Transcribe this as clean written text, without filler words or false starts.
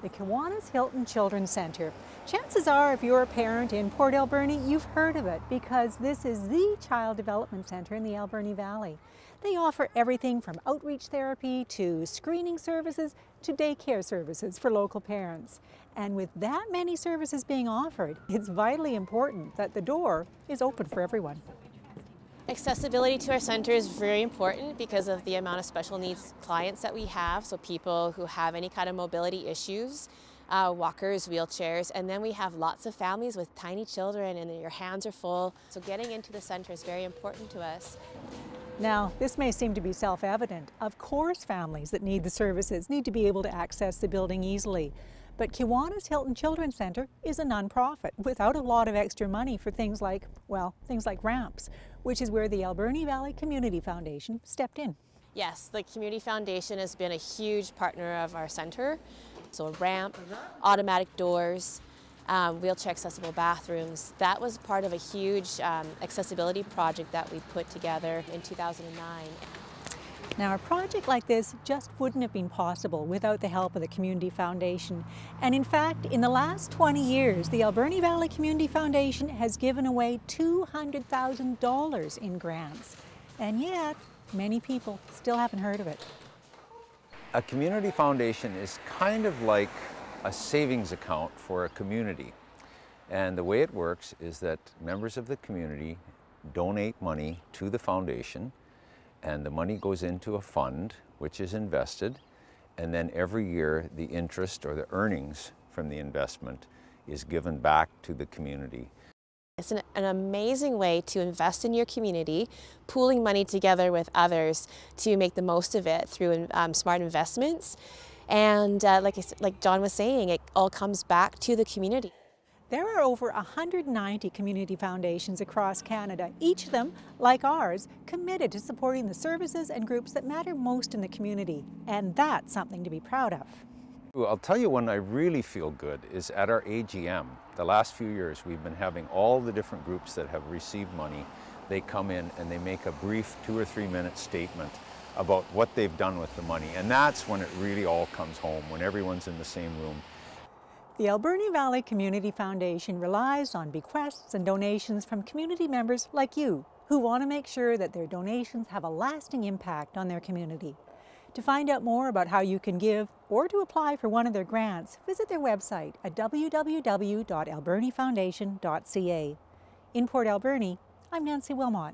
the Kiwanis Hilton Children's Centre. Chances are, if you're a parent in Port Alberni, you've heard of it because this is the child development centre in the Alberni Valley. They offer everything from outreach therapy to screening services to daycare services for local parents. And with that many services being offered, it's vitally important that the door is open for everyone. Accessibility to our center is very important because of the amount of special needs clients that we have, so people who have any kind of mobility issues, walkers, wheelchairs, and then we have lots of families with tiny children and your hands are full. So getting into the center is very important to us. Now, this may seem to be self-evident. Of course, families that need the services need to be able to access the building easily. But Kiwanis Hilton Children's Centre is a nonprofit without a lot of extra money for things like ramps, which is where the Alberni Valley Community Foundation stepped in. Yes, the Community Foundation has been a huge partner of our center. So a ramp, automatic doors, wheelchair accessible bathrooms. That was part of a huge accessibility project that we put together in 2009. Now, a project like this just wouldn't have been possible without the help of the Community Foundation. And in fact, in the last 20 years, the Alberni Valley Community Foundation has given away $200,000 in grants. And yet, many people still haven't heard of it. A community foundation is kind of like a savings account for a community. And the way it works is that members of the community donate money to the foundation, and the money goes into a fund which is invested, and then every year the interest or the earnings from the investment is given back to the community. It's an amazing way to invest in your community, pooling money together with others to make the most of it through smart investments. And like John was saying, it all comes back to the community. There are over 190 community foundations across Canada, each of them, like ours, committed to supporting the services and groups that matter most in the community. And that's something to be proud of. Well, I'll tell you when I really feel good is at our AGM. The last few years we've been having all the different groups that have received money. They come in and they make a brief 2 or 3 minute statement about what they've done with the money. And that's when it really all comes home, when everyone's in the same room. The Alberni Valley Community Foundation relies on bequests and donations from community members like you, who want to make sure that their donations have a lasting impact on their community. To find out more about how you can give or to apply for one of their grants, visit their website at www.albernifoundation.ca. In Port Alberni, I'm Nancy Wilmot.